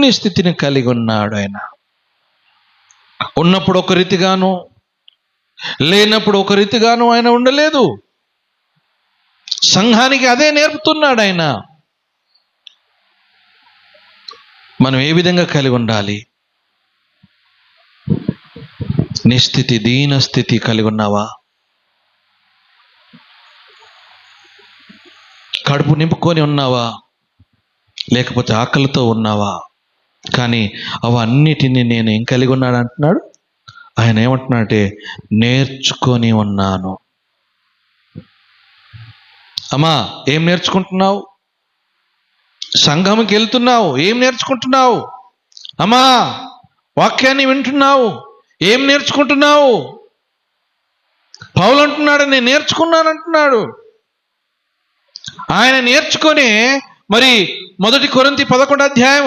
నెరచుకునే స్థితిని కలిగి ఉన్నాడు. ఆయన ఉన్నప్పుడు ఒక రీతిగాను, లేనప్పుడు ఒక రీతిగాను ఆయన ఉండలేదు. సంఘానికి అదే నేర్పుతున్నాడు ఆయన. మనం ఏ విధంగా కలిగి ఉండాలి? నిస్థితి, దీన స్థితి కలిగి ఉన్నావా? కడుపు నింపుకొని ఉన్నావా? లేకపోతే ఆకలితో ఉన్నావా? కానీ అవన్నిటినీ నేను ఏం కలిగి ఉన్నాడు అంటున్నాడు ఆయన. ఏమంటున్నాడంటే నేర్చుకొని ఉన్నాను. అమ్మా, ఏం నేర్చుకుంటున్నావు? సంఘంకి వెళ్తున్నావు, ఏం నేర్చుకుంటున్నావు? అమ్మా, వాక్యాన్ని వింటున్నావు, ఏం నేర్చుకుంటున్నావు? పౌలు అంటున్నాడు నేను నేర్చుకున్నాను అంటున్నాడు. ఆయన నేర్చుకొని మరి 1 కొరింథీ 11 అధ్యాయం